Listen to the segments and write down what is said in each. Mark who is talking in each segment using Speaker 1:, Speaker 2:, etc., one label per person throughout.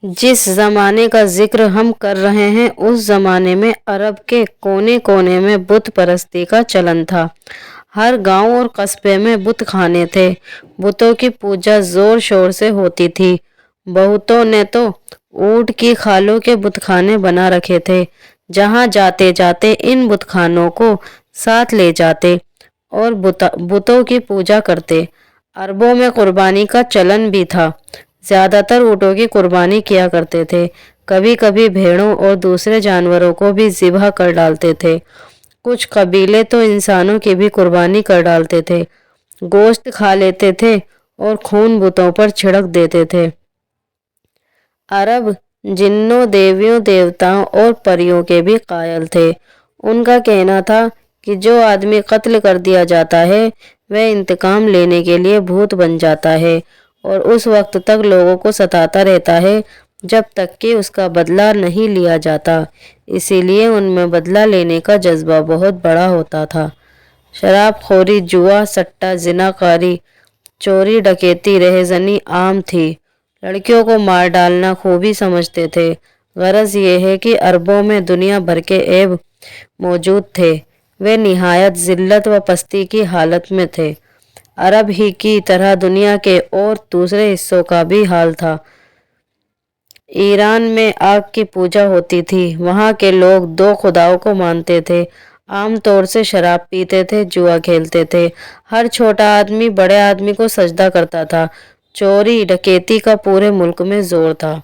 Speaker 1: जिस ज़माने का ज़िक्र हम कर रहे हैं उस ज़माने में अरब के कोने कोने में बुत परस्ती का चलन था। हर गांव और कस्बे में बुत खाने थे। बुतों की पूजा जोर शोर से होती थी। बहुतों ने तो ऊंट की खालों के बुतखाने बना रखे थे। जहां जाते जाते इन बुतखानों को साथ ले जाते और बुतों की पूजा करते। अरबों में कुर्बानी का चलन भी था। ज्यादातर ऊँटों की कुर्बानी किया करते थे। कभी कभी भेड़ों और दूसरे जानवरों को भी ज़िबह कर डालते थे। कुछ कबीले तो इंसानों की भी कुर्बानी कर डालते थे। गोश्त खा लेते थे और खून बुतों पर छिड़क देते थे। अरब जिन्नों, देवियों, देवताओं और परियों के भी कायल थे। उनका कहना था कि जो आदमी कत्ल कर दिया जाता है वह इंतकाम लेने के लिए भूत बन जाता है और उस वक्त तक लोगों को सताता रहता है जब तक कि उसका बदला नहीं लिया जाता। इसीलिए उनमें बदला लेने का जज्बा बहुत बड़ा होता था। शराबखोरी, जुआ, सट्टा, जिनाकारी, चोरी, डकैती, रहज़नी आम थी। लड़कियों को मार डालना खूबी समझते थे। गरज ये है कि अरबों में दुनिया भर के ऐब मौजूद थे। वे निहायत जिल्लत व पस्ती की हालत में थे। अरब ही की तरह दुनिया के और दूसरे हिस्सों का भी हाल था। ईरान में आग की पूजा होती थी। वहाँ के लोग दो खुदाओं को मानते थे। आम तौर से शराब पीते थे, जुआ खेलते थे। हर छोटा आदमी बड़े आदमी को सजदा करता था। चोरी डकैती का पूरे मुल्क में जोर था।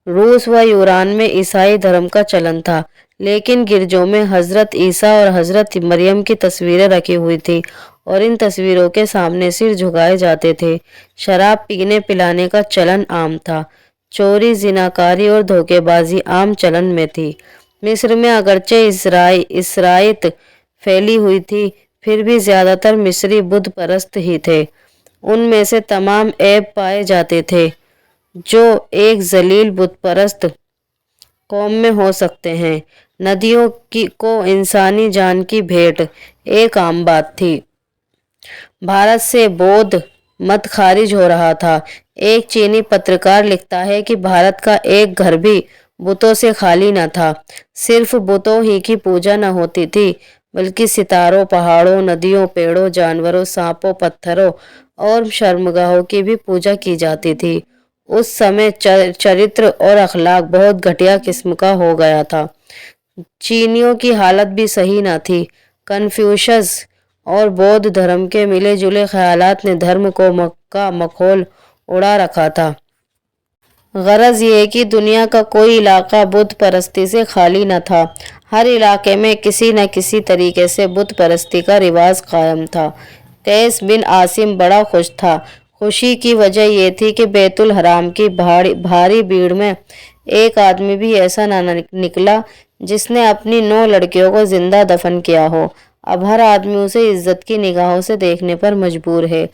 Speaker 1: रूस व ईरान में ईसाई धर्म का चलन था, लेकिन गिरजों में हजरत ईसा और हजरत मरियम की तस्वीरें रखी हुई थी और इन तस्वीरों के सामने सिर झुकाए जाते थे। शराब पीने पिलाने का चलन आम था। चोरी, जिनाकारी और धोखेबाजी आम चलन में थी। मिस्र में अगरचे इसराइयत फैली हुई थी, फिर भी ज़्यादातर मिस्री बुत परस्त ही थे। उनमें से तमाम ऐब पाए जाते थे जो एक जलील बुत परस्त कौम में हो सकते हैं। नदियों की को इंसानी जान की भेंट एक आम बात थी। भारत से बौद्ध मत खारिज हो रहा था। एक चीनी पत्रकार लिखता है कि भारत का एक घर भी बुतों से खाली न था। सिर्फ बुतों ही की पूजा न होती थी, बल्कि सितारों, पहाड़ों, नदियों, पेड़ों, जानवरों, सांपों, पत्थरों और शर्मगाहों की भी पूजा की जाती थी। उस समय चरित्र और अखलाक बहुत घटिया किस्म का हो गया था। चीनियों की हालत भी सही न थी। कन्फ्यूशस और बौद्ध धर्म के मिले जुले ख्यालात ने धर्म को मक्का मखौल उड़ा रखा था। गरज ये कि दुनिया का कोई इलाका बुत परस्ती से खाली न था। हर इलाके में किसी न किसी तरीके से बुत परस्ती का रिवाज कायम था। कैस बिन आसिम बड़ा खुश था। खुशी की वजह यह थी कि बैतुल हराम की भारी भीड़ में एक आदमी भी ऐसा न निकला जिसने अपनी 9 लड़कियों को जिंदा दफन किया हो। अब हर आदमी उसे इज्जत की निगाहों से देखने पर मजबूर है।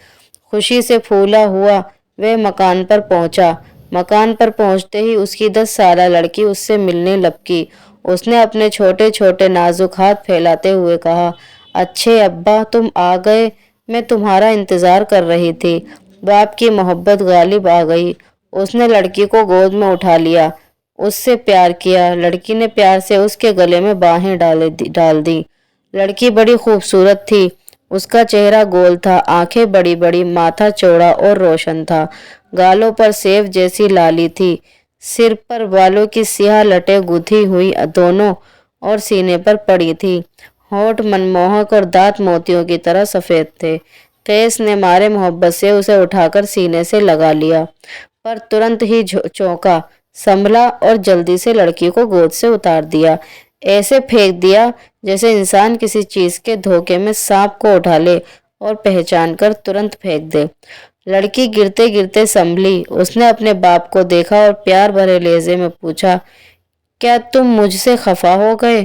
Speaker 1: खुशी से फूला हुआ वह मकान पर पहुंचा। मकान पर पहुंचते ही उसकी 10 साला लड़की उससे मिलने लपकी। उसने अपने छोटे छोटे नाजुक हाथ फैलाते हुए कहा, अच्छे अब्बा, तुम आ गए, मैं तुम्हारा इंतजार कर रही थी। बाप की मोहब्बत गालिब आ गई। उसने लड़की को गोद में उठा लिया, उससे प्यार किया। लड़की ने प्यार से उसके गले में बाहें डाल दी। लड़की बड़ी खूबसूरत थी। उसका चेहरा गोल था, आंखें बड़ी बड़ी, माथा चौड़ा और रोशन था। गालों पर सेब जैसी लाली थी। सिर पर बालों की सियाह लटें गुथी हुई दोनों और सीने पर पड़ी थी। होठ मनमोहक और दांत मोतियों की तरह सफ़ेद थे। कैस ने मारे मोहब्बत से उसे उठाकर सीने से लगा लिया, पर तुरंत ही चौंका, संभला और जल्दी से लड़की को गोद से उतार दिया। ऐसे फेंक दिया जैसे इंसान किसी चीज के धोखे में सांप को उठा ले और पहचान कर तुरंत फेंक दे। लड़की गिरते गिरते संभली। उसने अपने बाप को देखा और प्यार भरे लहजे में पूछा, क्या तुम मुझसे खफा हो गए?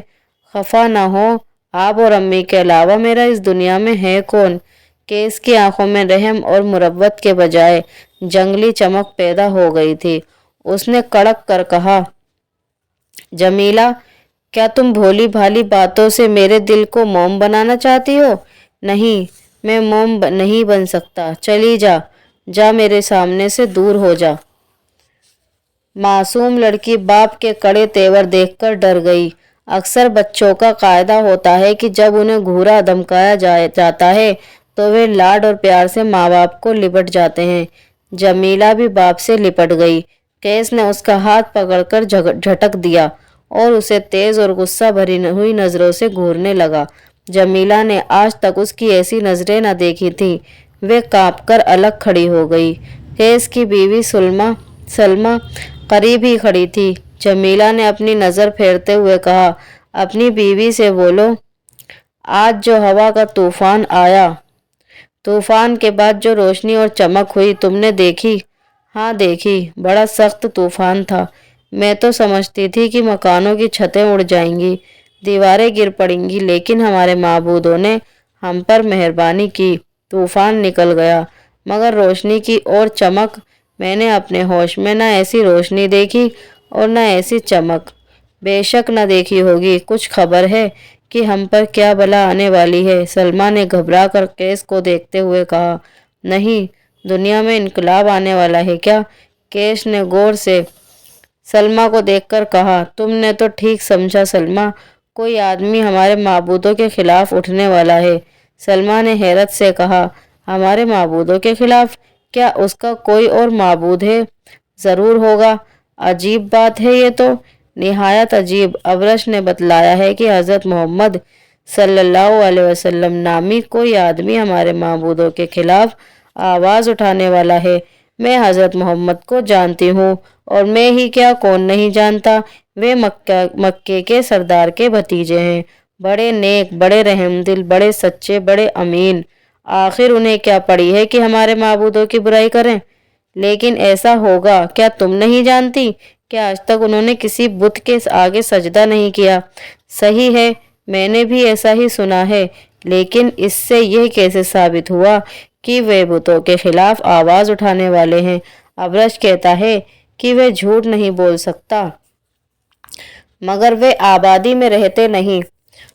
Speaker 1: खफा ना हो, आप और अम्मी के अलावा मेरा इस दुनिया में है कौन? केस की आंखों में रहम और मुरब्बत के बजाय जंगली चमक पैदा हो गई थी। उसने कड़क कर कहा, जमीला, क्या तुम भोली भाली बातों से मेरे दिल को मोम बनाना चाहती हो? नहीं, मैं नहीं बन सकता। चली जा, जा मेरे सामने से दूर हो जा। मासूम लड़की बाप के कड़े तेवर देखकर डर गई। अक्सर बच्चों का कायदा होता है कि जब उन्हें घूरा धमकाया जाता है तो वे लाड और प्यार से माँ बाप को लिपट जाते हैं। जमीला भी बाप से लिपट गई। कैस ने उसका हाथ पकड़कर झटक दिया और उसे तेज और गुस्सा भरी हुई नजरों से घूरने लगा। जमीला ने आज तक उसकी ऐसी नजरें न देखी थी। वे कांपकर अलग खड़ी हो गई। कैस की बीवी सलमा करीब ही खड़ी थी। जमीला ने अपनी नज़र फेरते हुए कहा, अपनी बीवी से बोलो, आज जो हवा का तूफान आया, तूफान के बाद जो रोशनी और चमक हुई, तुमने देखी? हाँ देखी, बड़ा सख्त तूफान था। मैं तो समझती थी कि मकानों की छतें उड़ जाएंगी, दीवारें गिर पड़ेंगी, लेकिन हमारे माबूदों ने हम पर मेहरबानी की। तूफान निकल गया, मगर रोशनी की और चमक, मैंने अपने होश में न ऐसी रोशनी देखी और न ऐसी चमक। बेशक न देखी होगी। कुछ खबर है कि हम पर क्या बला आने वाली है? सलमा ने घबरा कर कैस को देखते हुए कहा। नहीं, दुनिया में इनकलाब आने वाला है क्या? कैस ने गौर से सलमा को देखकर कहा। तुमने तो ठीक समझा सलमा, कोई आदमी हमारे माबूदों के खिलाफ उठने वाला है। सलमा ने हैरत से कहा, हमारे माबूदों के खिलाफ? क्या उसका कोई और माबूद है? ज़रूर होगा। अजीब बात है ये तो, निहायत अजीब। अबरश ने बतलाया है कि हज़रत मोहम्मद सल्लल्लाहु अलैहि वसल्लम नामी कोई आदमी हमारे माबूदों के खिलाफ आवाज़ उठाने वाला है। मैं हज़रत मोहम्मद को जानती हूँ, और मैं ही क्या, कौन नहीं जानता। वे मक्के के सरदार के भतीजे हैं। बड़े नेक, बड़े रहमदिल, बड़े सच्चे, बड़े अमीन। आखिर उन्हें क्या पड़ी है कि हमारे माबूदों की बुराई करें? लेकिन ऐसा होगा क्या तुम नहीं जानती? क्या आज तक उन्होंने किसी बुत के आगे सजदा नहीं किया? सही है, मैंने भी ऐसा ही सुना है, लेकिन इससे यह कैसे साबित हुआ कि वे बुतों के खिलाफ आवाज़ उठाने वाले हैं? अबरश कहता है कि वे झूठ नहीं बोल सकता, मगर वे आबादी में रहते नहीं।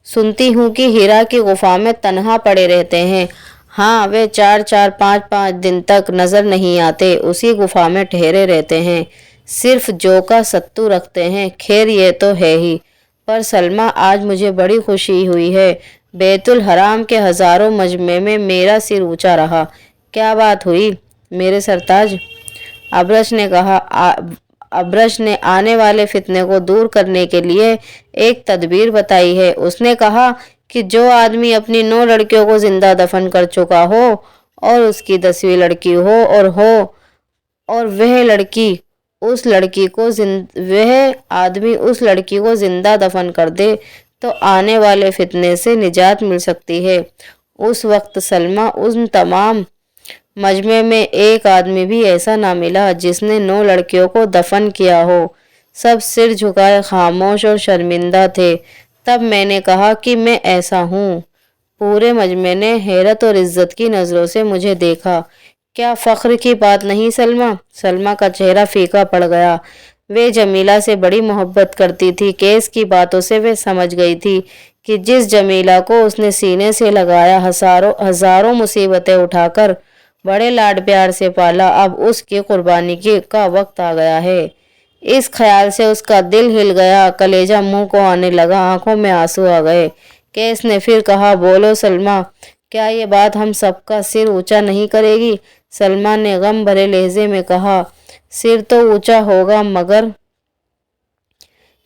Speaker 1: सुनती हूँ कि हीरा की गुफा में तन्हा पड़े रहते हैं। हाँ, वे 4-4, 5-5 दिन तक नज़र नहीं आते, उसी गुफा में ठहरे रहते हैं, सिर्फ जो का सत्तू रखते हैं। खैर ये तो है ही, पर सलमा आज मुझे बड़ी खुशी हुई है। बैतुल हराम के हज़ारों मजमे में मेरा सिर ऊंचा रहा। क्या बात हुई मेरे सरताज? अबरश ने कहा। अबरश ने आने वाले फितने को दूर करने के लिए एक तदबीर बताई है। उसने कहा कि जो आदमी अपनी 9 लड़कियों को जिंदा दफन कर चुका हो और उसकी 10वीं लड़की और वह आदमी उस लड़की को जिंदा दफन कर दे तो आने वाले फितने से निजात मिल सकती है। उस वक्त सलमा, उन तमाम मजमे में एक आदमी भी ऐसा ना मिला जिसने 9 लड़कियों को दफन किया हो। सब सिर झुकाए खामोश और शर्मिंदा थे। तब मैंने कहा कि मैं ऐसा हूँ। पूरे मजमे ने हैरत और इज्जत की नज़रों से मुझे देखा। क्या फ़ख्र की बात नहीं सलमा? सलमा का चेहरा फीका पड़ गया। वे जमीला से बड़ी मोहब्बत करती थी। कैस की बातों से वे समझ गई थी कि जिस जमीला को उसने सीने से लगाया, हज़ारों मुसीबतें उठाकर बड़े लाड प्यार से पाला, अब उसकी कुर्बानी का वक्त आ गया है। इस ख्याल से उसका दिल हिल गया, कलेजा मुंह को आने लगा, आंखों में आंसू आ गए। कैस ने फिर कहा, बोलो सलमा, क्या ये बात हम सबका सिर ऊंचा नहीं करेगी? सलमा ने गम भरे लहजे में कहा, सिर तो ऊंचा होगा, मगर।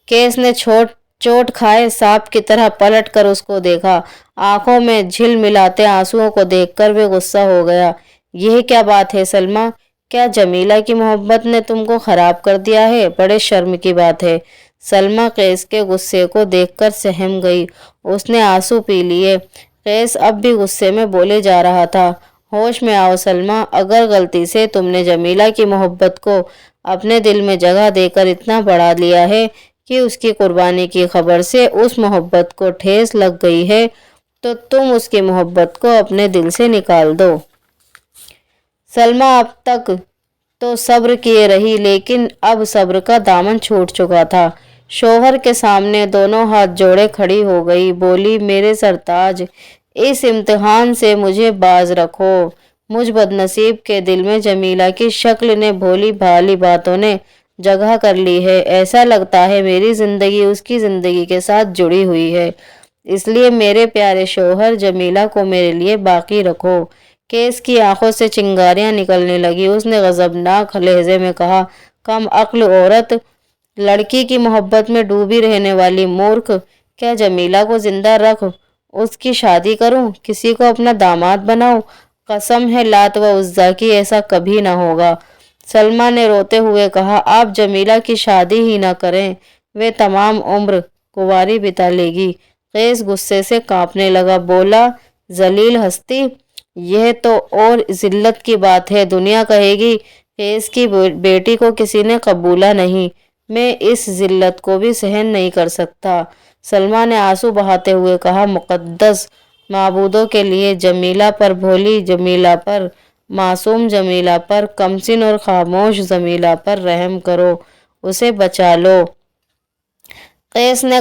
Speaker 1: कैस ने चोट खाए सांप की तरह पलट कर उसको देखा। आंखों में झिल मिलाते आंसुओं को देखकर वे गुस्सा हो गया। यह क्या बात है सलमा? क्या जमीला की मोहब्बत ने तुमको खराब कर दिया है? बड़े शर्म की बात है। सलमा कैस के गुस्से को देखकर सहम गई। उसने आंसू पी लिए। कैस अब भी गुस्से में बोले जा रहा था। होश में आओ सलमा, अगर गलती से तुमने जमीला की मोहब्बत को अपने दिल में जगह देकर इतना बढ़ा लिया है कि उसकी कुर्बानी की खबर से उस मोहब्बत को ठेस लग गई है, तो तुम उसकी मोहब्बत को अपने दिल से निकाल दो। सलमा अब तक तो सब्र किए रही, लेकिन अब सब्र का दामन छूट चुका था। शौहर के सामने दोनों हाथ जोड़े खड़ी हो गई। बोली, मेरे सरताज, इस इम्तिहान से मुझे बाज रखो। मुझ बदनसीब के दिल में जमीला की शक्ल ने, भोली भाली बातों ने جگہ کر لی ہے۔ ایسا لگتا ہے میری زندگی اس کی زندگی کے ساتھ جڑی ہوئی ہے، اس لیے میرے پیارے شوہر جمیلہ کو میرے لیے باقی رکھو۔ کیس کی آنکھوں سے چنگاریاں نکلنے لگی۔ اس نے غضبناک لہجے میں کہا، کم عقل عورت، لڑکی کی محبت میں ڈوبی رہنے والی مورکھ، کیا جمیلہ کو زندہ رکھ اس کی شادی کروں، کسی کو اپنا داماد بناؤں؟ قسم ہے لات و عزیٰ کی، ایسا کبھی نہ ہوگا۔ سلمیٰ نے روتے ہوئے کہا، آپ جمیلہ کی شادی ہی نہ کریں، وہ تمام عمر کنواری بتا لے گی۔ قیس غصے سے کانپنے لگا، بولا، ذلیل ہستی، یہ تو اور ذلت کی بات ہے۔ دنیا کہے گی قیس کی بیٹی کو کسی نے قبولا نہیں، میں اس ذلت کو بھی سہن نہیں کر سکتا۔ سلمیٰ نے آنسو بہاتے ہوئے کہا، مقدس معبودوں کے لیے جمیلہ پر، بھولی جمیلہ پر، معصوم جمیلہ پر، کمسن اور خاموش جمیلہ پر رحم کرو، اسے بچا لو۔ قیس نے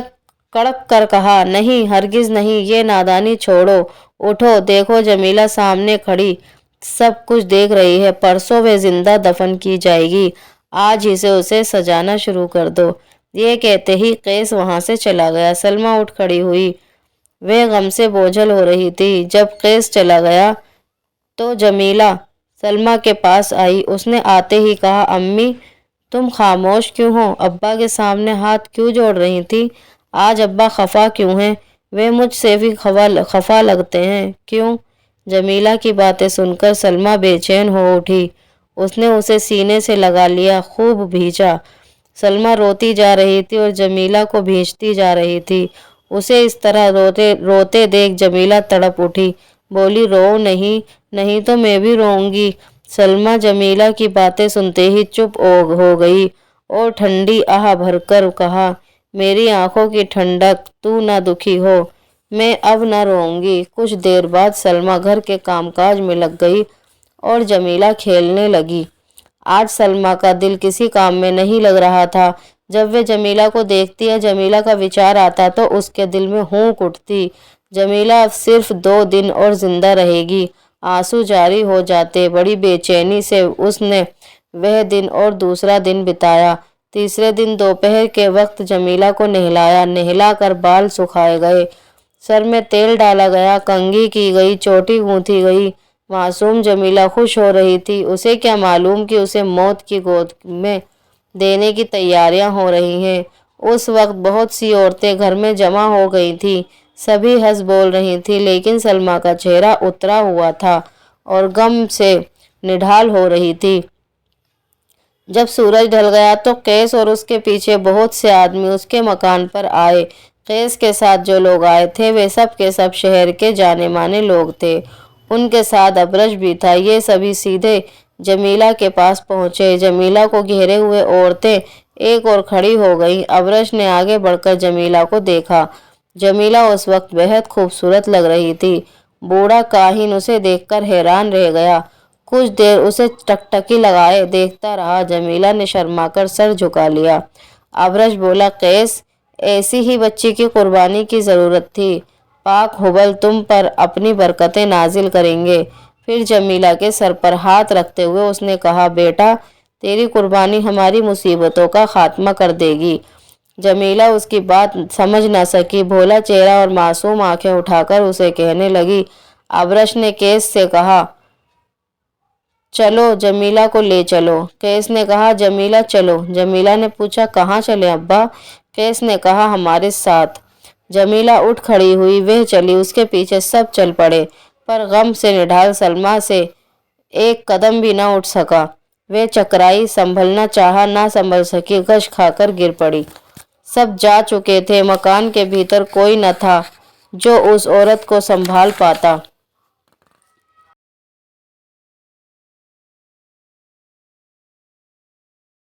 Speaker 1: کڑک کر کہا، نہیں، ہرگز نہیں، یہ نادانی چھوڑو، اٹھو، دیکھو جمیلہ سامنے کھڑی سب کچھ دیکھ رہی ہے، پرسوں وہ زندہ دفن کی جائے گی، آج ہی سے اسے سجانا شروع کر دو۔ یہ کہتے ہی قیس وہاں سے چلا گیا۔ سلمیٰ اٹھ کھڑی ہوئی، وہ غم سے بوجھل ہو رہی تھی۔ جب قیس چلا گیا تو جمیلہ سلمیٰ کے پاس آئی۔ اس نے آتے ہی کہا، امی تم خاموش کیوں ہو؟ ابا کے سامنے ہاتھ کیوں جوڑ رہی تھی؟ آج ابا خفا کیوں ہیں؟ وہ مجھ سے بھی خفا لگتے ہیں، کیوں؟ جمیلہ کی باتیں سن کر سلمیٰ بے چین ہو اٹھی۔ اس نے اسے سینے سے لگا لیا، خوب بھینچا۔ سلمیٰ روتی جا رہی تھی اور جمیلہ کو بھینچتی جا رہی تھی۔ اسے اس طرح روتے دیکھ جمیلہ تڑپ اٹھی، بولی، رو نہیں، نہیں تو میں بھی روؤں گی۔ سلمیٰ جمیلہ کی باتیں سنتے ہی چپ ہو گئی اور ٹھنڈی آہ بھر کر کہا، میری آنکھوں کی ٹھنڈک، تو نہ دکھی ہو، میں اب نہ روؤں گی۔ کچھ دیر بعد سلمیٰ گھر کے کام کاج میں لگ گئی اور جمیلہ کھیلنے لگی۔ آج سلمیٰ کا دل کسی کام میں نہیں لگ رہا تھا۔ جب وہ جمیلہ کو دیکھتی یا جمیلہ کا وچار آتا تو اس کے دل میں ہونک اٹھتی، جمیلہ اب صرف 2 دن اور زندہ رہے گی۔ آنسو جاری ہو جاتے۔ بڑی بے چینی سے اس نے وہ دن اور دوسرا دن بتایا۔ تیسرے دن دوپہر کے وقت جمیلہ کو نہلایا، نہلا کر بال سکھائے گئے، سر میں تیل ڈالا گیا، کنگھی کی گئی، چوٹی گونتھی گئی۔ معصوم جمیلہ خوش ہو رہی تھی۔ اسے کیا معلوم کہ اسے موت کی گود میں دینے کی تیاریاں ہو رہی ہیں۔ اس وقت بہت سی عورتیں گھر میں جمع ہو گئی تھیں، سبھی ہنس بول رہی تھیں، لیکن سلمیٰ کا چہرہ اترا ہوا تھا اور غم سے نڈھال ہو رہی تھی۔ جب سورج ڈھل گیا تو قیس اور اس کے پیچھے بہت سے آدمی اس کے مکان پر آئے۔ قیس کے ساتھ جو لوگ آئے تھے وہ سب کے سب شہر کے جانے مانے لوگ تھے۔ ان کے ساتھ ابرش بھی تھا۔ یہ سبھی سیدھے جمیلہ کے پاس پہنچے۔ جمیلہ کو گھیرے ہوئے عورتیں ایک اور کھڑی ہو گئیں۔ ابرش نے آگے بڑھ کر جمیلہ کو دیکھا۔ جمیلہ اس وقت بہت خوبصورت لگ رہی تھی۔ بوڑھا کاہن اسے دیکھ کر حیران رہ گیا، کچھ دیر اسے ٹکٹکی لگائے دیکھتا رہا۔ جمیلہ نے شرما کر سر جھکا لیا۔ ابرش بولا، قیس، ایسی ہی بچی کی قربانی کی ضرورت تھی، پاک حبل تم پر اپنی برکتیں نازل کریں گے۔ پھر جمیلہ کے سر پر ہاتھ رکھتے ہوئے اس نے کہا، بیٹا، تیری قربانی ہماری مصیبتوں کا خاتمہ کر دے گی۔ جمیلہ اس کی بات سمجھ نہ سکی، بھولا چہرہ اور معصوم آنکھیں اٹھا کر اسے کہنے لگی۔ ابرش نے قیس سے کہا، چلو جمیلہ کو لے چلو۔ قیس نے کہا، جمیلہ چلو۔ جمیلہ نے پوچھا، کہاں چلیں ابا؟ قیس نے کہا، ہمارے ساتھ۔ جمیلہ اٹھ کھڑی ہوئی، وہ چلی، اس کے پیچھے سب چل پڑے، پر غم سے نڈھال سلمیٰ سے ایک قدم بھی نہ اٹھ سکا۔ وہ چکرائی، سنبھلنا چاہا، نہ سنبھل سکی، غش کھا کر گر پڑی۔ سب جا چکے تھے، مکان کے بھیتر کوئی نہ تھا جو اس عورت کو سنبھال پاتا۔